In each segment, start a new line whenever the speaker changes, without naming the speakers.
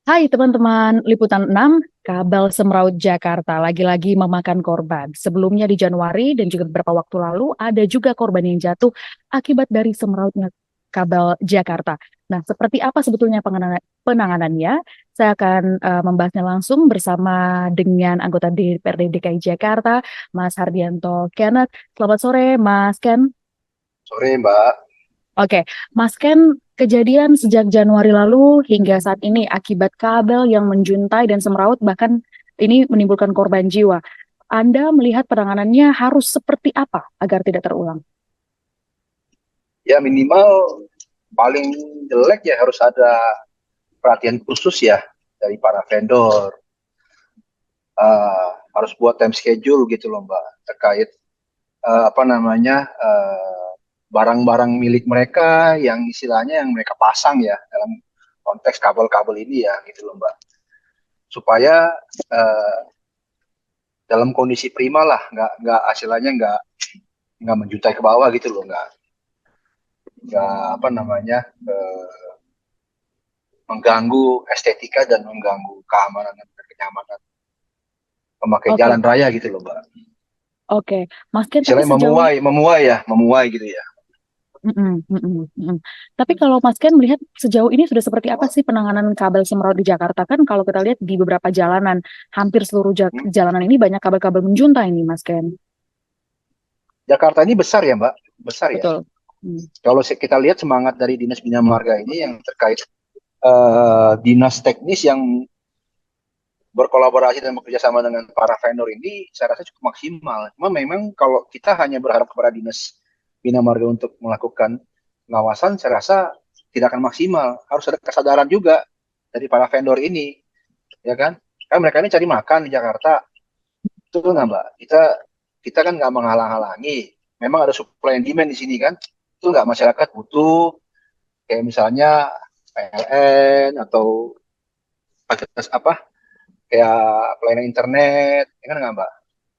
Hai teman-teman, Liputan 6, kabel semraut Jakarta lagi-lagi memakan korban. Sebelumnya di Januari dan juga beberapa waktu lalu ada juga korban yang jatuh akibat dari semrautnya kabel Jakarta. Nah, seperti apa sebetulnya penanganannya? Saya akan membahasnya langsung bersama dengan anggota DPRD DKI Jakarta, Mas Hardianto Kenneth. Selamat sore, Mas Ken.
Sore Mbak.
Oke, Mas Ken, kejadian sejak Januari lalu hingga saat ini akibat kabel yang menjuntai dan semeraut bahkan ini menimbulkan korban jiwa. Anda melihat penanganannya harus seperti apa agar tidak terulang?
Ya minimal paling jelek ya harus ada perhatian khusus ya dari para vendor. Harus buat time schedule gitu loh Mbak terkait apa namanya barang-barang milik mereka yang istilahnya yang mereka pasang ya dalam konteks kabel-kabel ini ya gitu loh Mbak. Supaya eh, dalam kondisi prima lah, nggak hasilnya nggak menjuntai ke bawah gitu loh, nggak apa namanya mengganggu estetika dan mengganggu keamanan dan kenyamanan pemakai
Oke,
jalan raya gitu loh Mbak.
oke. Mas Ken, tapi
Istilahnya
sejauh ini,
memuai gitu ya.
Mm-mm, mm-mm, mm-mm. Tapi kalau Mas Ken melihat sejauh ini sudah seperti apa sih penanganan kabel semraut di Jakarta? Kan kalau kita lihat di beberapa jalanan, hampir seluruh
Hmm.
jalanan ini banyak kabel-kabel menjuntai nih, Mas Ken.
Jakarta ini besar ya Mbak, besar ya.
Betul. Hmm.
Kalau kita lihat semangat dari Dinas Bina Marga ini yang terkait dinas teknis yang berkolaborasi dan bekerja sama dengan para vendor ini, saya rasa cukup maksimal. Cuma memang kalau kita hanya berharap kepada Dinas Bina Marga untuk melakukan pengawasan, saya rasa tidak akan maksimal. Harus ada kesadaran juga dari para vendor ini, ya kan? Kan mereka ini cari makan di Jakarta, itu nggak Mbak? Kita kita kan nggak menghalang-halangi. Memang ada supply and demand di sini kan. Itu nggak masyarakat butuh kayak misalnya PLN atau fasilitas apa kayak pelayanan internet, ya kan nggak Mbak?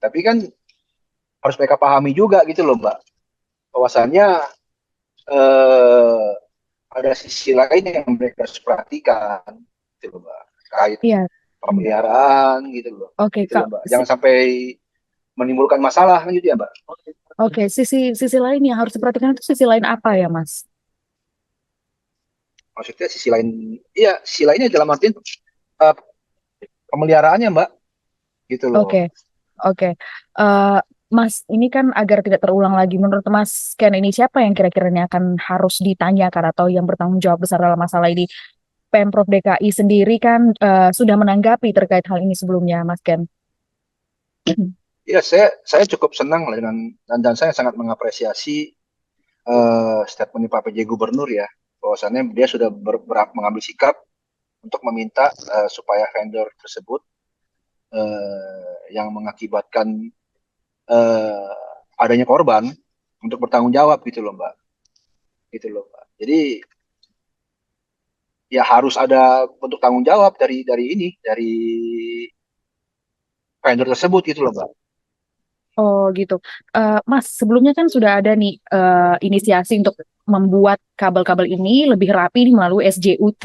Tapi kan harus mereka pahami juga gitu loh Mbak, bahwasannya eh, ada sisi lain yang mereka harus perhatikan, gitu loh Mbak, terkait
Iya. Hmm.
pemeliharaan
Oke,
gitu loh
Kak.
Mbak. Jangan sampai menimbulkan masalah kan gitu ya Mbak.
Oke, sisi sisi lain yang harus diperhatikan itu sisi lain apa ya, Mas?
Maksudnya sisi lain, iya sisi lainnya dalam artian eh, pemeliharaannya Mbak, gitu loh.
Oke, oke. Eh, Mas, ini kan agar tidak terulang lagi, menurut Mas Ken ini siapa yang kira-kiranya akan harus ditanyakan atau yang bertanggung jawab besar dalam masalah ini? Pemprov DKI sendiri kan sudah menanggapi terkait hal ini sebelumnya, Mas Ken.
Ya saya cukup senang lah dan saya sangat mengapresiasi statement Pak PJ Gubernur ya, bahwasannya dia sudah mengambil sikap untuk meminta supaya vendor tersebut yang mengakibatkan eh, adanya korban untuk bertanggung jawab gitu loh Mbak, gitu loh Mbak. Jadi ya harus ada bentuk tanggung jawab dari vendor tersebut gitu loh Mbak.
Oh gitu. Mas, sebelumnya kan sudah ada nih inisiasi untuk membuat kabel-kabel ini lebih rapi nih melalui SJUT.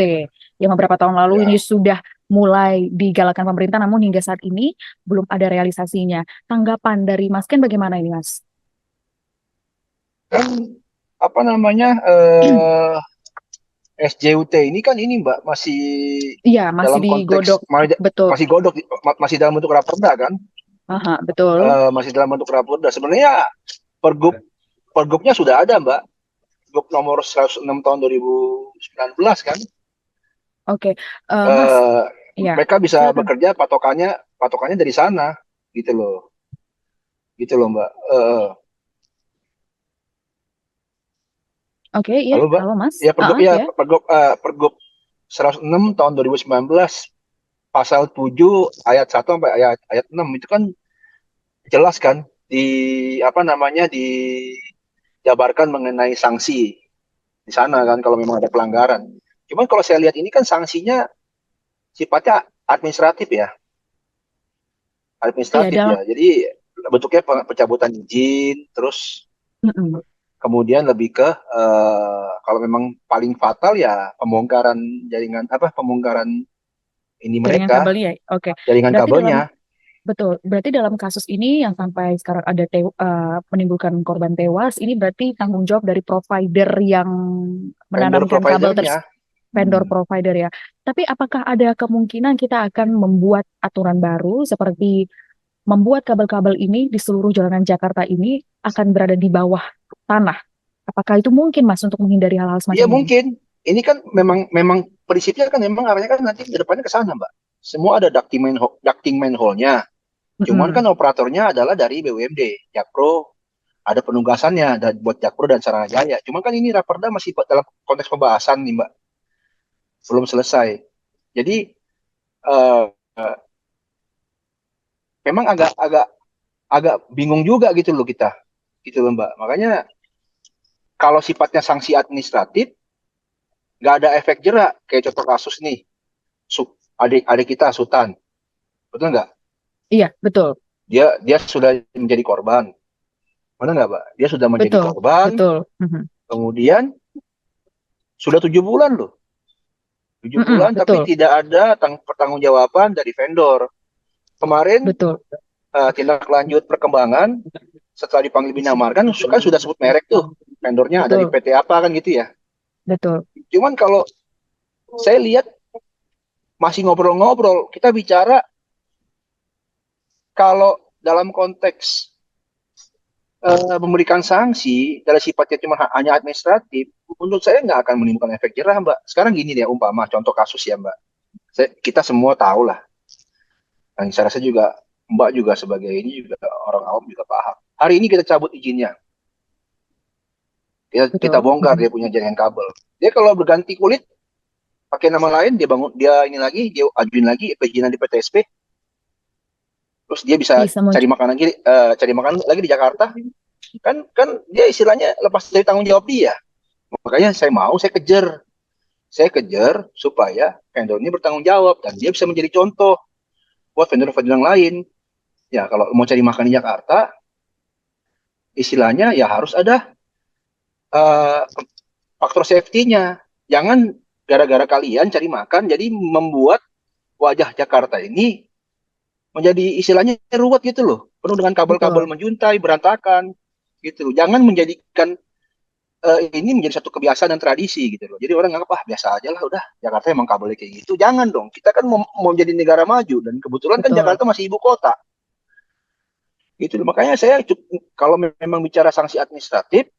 Yang beberapa tahun lalu ini
Ya,
sudah mulai digalakkan pemerintah, namun hingga saat ini belum ada realisasinya. Tanggapan dari Mas Ken bagaimana ini, Mas?
kan apa namanya SJUT ini kan ini Mbak masih
Iya, masih
dalam konteks
digodok. Betul.
masih godok, masih dalam bentuk raperda kan.
Aha, betul.
Masih dalam bentuk raperda. Sebenarnya pergub pergubnya sudah ada Mbak. Pergub nomor 106 tahun 2019 kan.
Oke. Mas,
Eh,
ya,
Mereka bisa
silakan.
bekerja patokannya dari sana gitu loh. Gitu loh Mbak.
Oke, iya.
Halo Mbak.
Halo, Mas.
Ya pergub ya
Ya.
pergub 106 tahun 2019 pasal 7 ayat 1 sampai ayat ayat 6 itu kan jelas kan di apa namanya dijabarkan mengenai sanksi di sana kan kalau memang ada pelanggaran. Cuman kalau saya lihat ini kan sanksinya sifatnya administratif ya,
Iya,
administratif
dalam
ya. Jadi bentuknya pencabutan izin, terus
mm-mm.
kemudian lebih ke kalau memang paling fatal ya pembongkaran jaringan apa pembongkaran ini
Jaringan
mereka,
kabelnya. Oke.
jaringan
Berarti dalam
kabelnya.
betul. Berarti dalam kasus ini yang sampai sekarang ada menimbulkan korban tewas, ini berarti tanggung jawab dari provider yang
Vendor
menanamkan kabel
providernya.
vendor
Hmm.
provider ya. Tapi apakah ada kemungkinan kita akan membuat aturan baru seperti membuat kabel-kabel ini di seluruh jalanan Jakarta ini akan berada di bawah tanah? Apakah itu mungkin, Mas, untuk menghindari hal-hal
Iya
semacam ini?
mungkin. Ini kan memang memang prinsipnya kan memang arahnya kan nanti ke depannya ke sana, Mbak. Semua ada ducting manhole-nya. Cuman
Mm-mm.
kan operatornya adalah dari BUMD, Jakpro, ada penugasannya dan buat Jakpro dan Saranajaya. Cuman kan ini Raperda masih dalam konteks pembahasan nih, Mbak, belum selesai. Jadi eh, eh, memang agak agak agak bingung juga gitu loh kita, gitu loh Mbak. Makanya kalau sifatnya sanksi administratif, nggak ada efek jerak. Kayak contoh kasus nih, adik kita Sultan, betul nggak?
Iya, betul.
Dia sudah menjadi korban, mana nggak Mbak? Dia sudah menjadi
Betul.
korban,
Betul. Mhm.
kemudian sudah 7 bulan loh, tujuh
Mm-mm,
bulan tapi
betul.
tidak ada pertanggungjawaban dari vendor. Kemarin
Betul.
tindak lanjut perkembangan setelah dipanggil Bina Marga kan sudah sebut merek tuh vendornya dari
Betul.
PT apa kan gitu ya.
Betul.
Cuman kalau saya lihat masih ngobrol-ngobrol, kita bicara kalau dalam konteks memberikan sanksi dari sifatnya cuma hanya administratif, menurut saya nggak akan menimbulkan efek jerah, Mbak. Sekarang gini deh, umpama contoh kasus ya, Mbak. Kita semua tahu lah, dan saya rasa juga Mbak juga sebagai ini juga orang awam juga paham. Hari ini kita cabut izinnya, kita
Betul.
bongkar
Mhm.
dia punya jaringan kabel. Dia kalau berganti kulit pakai nama lain, dia bangun dia ini lagi, dia ajuin lagi perizinan di PTSP, terus dia bisa
Bisa muncul.
cari makan lagi di Jakarta, kan kan dia istilahnya lepas dari tanggung jawab dia. Makanya saya kejar supaya vendor ini bertanggung jawab dan dia bisa menjadi contoh buat vendor-vendor yang lain. Ya kalau mau cari makan di Jakarta, istilahnya ya harus ada uh, faktor safety-nya. Jangan gara-gara kalian cari makan jadi membuat wajah Jakarta ini menjadi istilahnya ruwet gitu loh, penuh dengan kabel-kabel
Betul.
menjuntai, berantakan gitu loh. Jangan menjadikan ini menjadi satu kebiasaan dan tradisi gitu loh. Jadi orang nganggap biasa aja lah udah Jakarta emang kabelnya kayak gitu. Jangan dong. Kita kan mau jadi negara maju dan kebetulan kan
Betul.
Jakarta masih ibu kota. Gitu loh. Makanya kalau memang bicara sanksi administratif,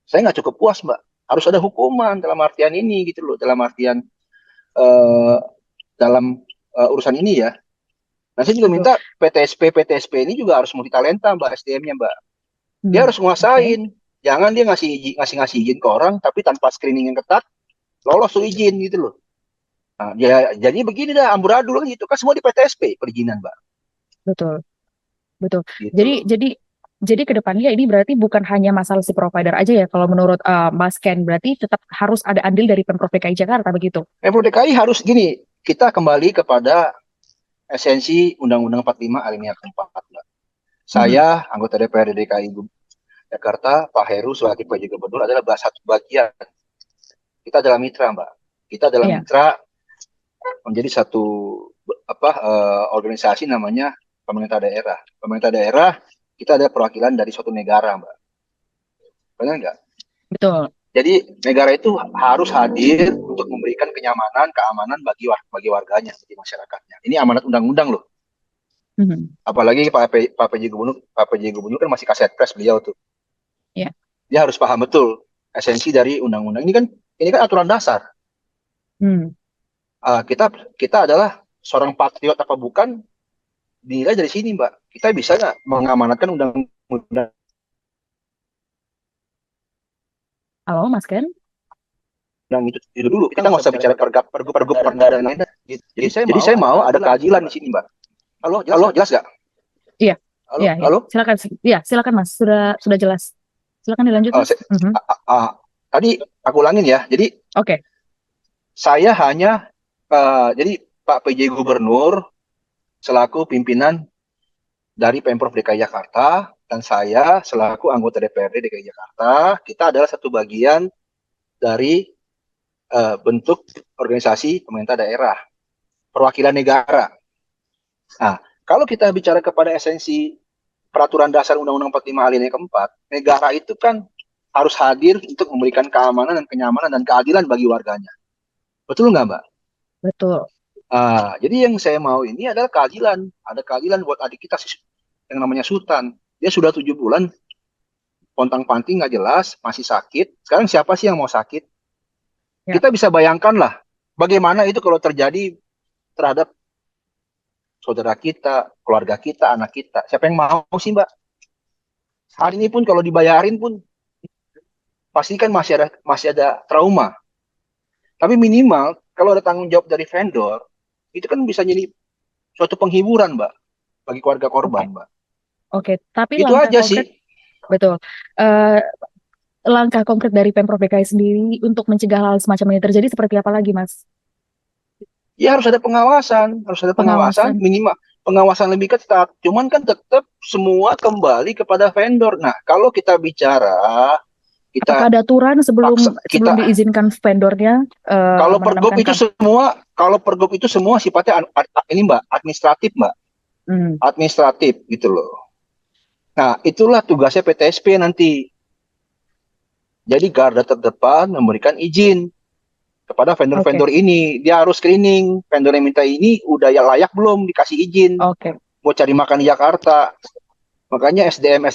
saya nggak cukup puas Mbak. Harus ada hukuman dalam artian ini gitu loh. Dalam artian eh, dalam urusan ini ya. Nah saya juga
Betul.
minta PTSP ini juga harus multitalenta Mbak SDM-nya Mbak. Dia
Hmm.
harus
Oke.
nguasain. Jangan dia ngasih izin ke orang tapi tanpa screening yang ketat lolos tuh izin gitu loh. Nah, jadi begini dah amburadul kan gitu kan semua di PTSP perizinan, Mbak.
Betul. Betul.
Gitu
Jadi
loh.
jadi jadi ke depannya ini berarti bukan hanya masalah si provider aja ya kalau menurut Mas Ken, berarti tetap harus ada andil dari Pemprov DKI Jakarta begitu.
Pemprov DKI harus gini, kita kembali kepada esensi Undang-Undang 45 alinea keempat, Mbak.
Mhm.
Saya anggota DPRD DKI Jakarta, Pak Heru sebagai PJ Gubernur adalah satu bagian. Kita adalah mitra, Mbak. Kita adalah
Iya.
mitra menjadi satu organisasi namanya pemerintah daerah. Pemerintah daerah kita ada perwakilan dari suatu negara, Mbak. Benar nggak?
Betul.
Jadi negara itu harus hadir untuk memberikan kenyamanan, keamanan bagi warganya, bagi masyarakatnya. Ini amanat undang-undang loh.
Mhm.
Apalagi Pak PJ Gubernur kan masih kaset pres beliau tuh.
Iya.
Dia harus paham betul esensi dari undang-undang. Ini kan aturan dasar.
Hmm.
Kita kita adalah seorang patriot apa bukan dinilai dari sini, Mbak. Kita bisa nggak mengamanatkan undang-undang
Halo, Mas Ken?
itu dulu. Kita nggak usah bicara pergub perda dan lain-lain. Jadi saya mau ada keadilan di sini, Mbak. Halo, jelas nggak?
Iya.
Halo,
Iya, iya.
halo.
Silakan. Iya, silakan Mas. Sudah jelas. Silakan dilanjut,
Oh,
Mas. Mhm.
tadi aku ulangin ya. Jadi
Oke.
saya hanya jadi Pak PJ Gubernur selaku pimpinan dari Pemprov DKI Jakarta dan saya selaku anggota DPRD DKI Jakarta, kita adalah satu bagian dari bentuk organisasi pemerintah daerah. perwakilan negara. Nah, kalau kita bicara kepada esensi peraturan dasar Undang-Undang 45 alinea keempat, negara itu kan harus hadir untuk memberikan keamanan dan kenyamanan dan keadilan bagi warganya. Betul nggak, Mbak?
Betul.
Jadi yang saya mau ini adalah keadilan. Ada keadilan buat adik kita yang namanya Sultan. Dia sudah 7 bulan pontang-panting nggak jelas, masih sakit. Sekarang siapa sih yang mau sakit?
Ya.
Kita bisa bayangkan lah bagaimana itu kalau terjadi terhadap saudara kita, keluarga kita, anak kita. Siapa yang mau sih, Mbak? Hari ini pun kalau dibayarin pun pasti kan masih ada trauma. Tapi minimal kalau ada tanggung jawab dari vendor, itu kan bisa jadi suatu penghiburan, Mbak, bagi keluarga korban, Mbak.
Oke, tapi
Itu
langkah
aja
konkret,
sih.
betul. Eh, Langkah konkret dari Pemprov DKI sendiri untuk mencegah hal semacam ini terjadi seperti apa lagi, Mas?
Ya harus ada pengawasan
Pengawasan.
minimal pengawasan lebih ketat. Cuman kan tetap semua kembali kepada vendor. Nah, kalau kita bicara
Apakah
kita
ada aturan
paksa
sebelum
kita
diizinkan vendornya
kalau pergub
menanamkan
itu semua kalau pergub itu semua sifatnya ini Mbak, administratif, Mbak.
Hmm,
Administratif gitu loh. Nah, itulah tugasnya PTSP nanti. Jadi garda terdepan memberikan izin kepada
oke,
vendor-vendor ini. Dia harus screening. Vendor yang minta ini udah ya layak belum dikasih izin.
oke,
Mau cari makan di Jakarta. Makanya SDM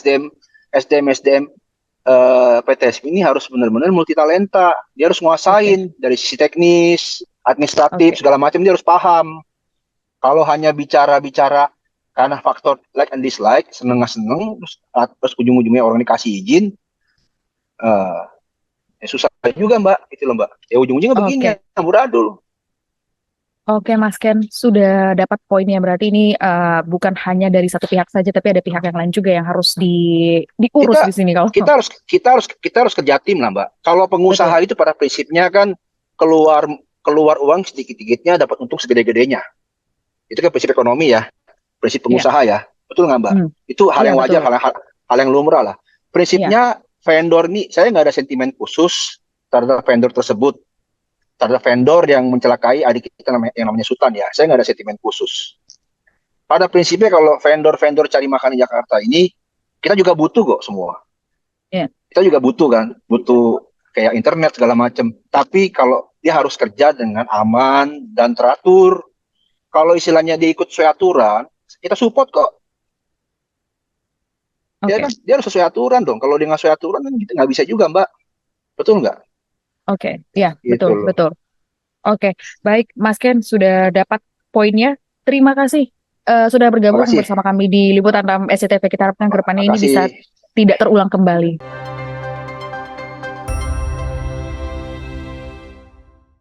PTSP ini harus benar-benar multitalenta. Dia harus
oke,
nguasain dari sisi teknis, administratif,
oke,
segala macam dia harus paham. Kalau hanya bicara-bicara karena faktor like and dislike, seneng nggak seneng, terus ujung-ujungnya orang dikasih izin, eh ya susah juga Mbak, itu loh Mbak. Ya ujung-ujungnya begini,
oke.
amburadul.
Oke, Mas Ken, sudah dapat poinnya. Berarti ini bukan hanya dari satu pihak saja, tapi ada pihak yang lain juga yang harus diurus
Kita
di sini kalau
kita harus kita harus kita harus kerja tim lah Mbak. Kalau pengusaha
betul,
itu pada prinsipnya kan keluar keluar uang sedikit-sedikitnya dapat untung segede-gedenya. Itu kan prinsip ekonomi ya, prinsip
ya,
pengusaha ya. Betul nggak Mbak?
hmm,
Itu hal
iya
yang wajar,
betul,
hal yang lumrah lah.
iya,
Prinsipnya vendor nih, saya nggak ada sentimen khusus terhadap vendor tersebut, terhadap vendor yang mencelakai adik kita yang namanya Sultan ya. Saya nggak ada sentimen khusus. Pada prinsipnya kalau vendor-vendor cari makan di Jakarta ini, kita juga butuh kok semua.
iya,
Kita juga butuh kan, butuh kayak internet segala macam. Tapi kalau dia harus kerja dengan aman dan teratur, kalau istilahnya dia ikut sesuai aturan, kita support kok. Ya
oke,
kan, dia harus sesuai aturan dong. Kalau dia nggak sesuai aturan kan kita nggak bisa juga Mbak. Betul nggak?
oke, iya
Gitu
betul,
loh.
betul. Oke, baik, Mas Ken sudah dapat poinnya. Terima kasih sudah bergabung
Makasih,
bersama kami di Liputan 6 SCTV. Kita harapkan ke depannya ini
makasih.
bisa tidak terulang kembali.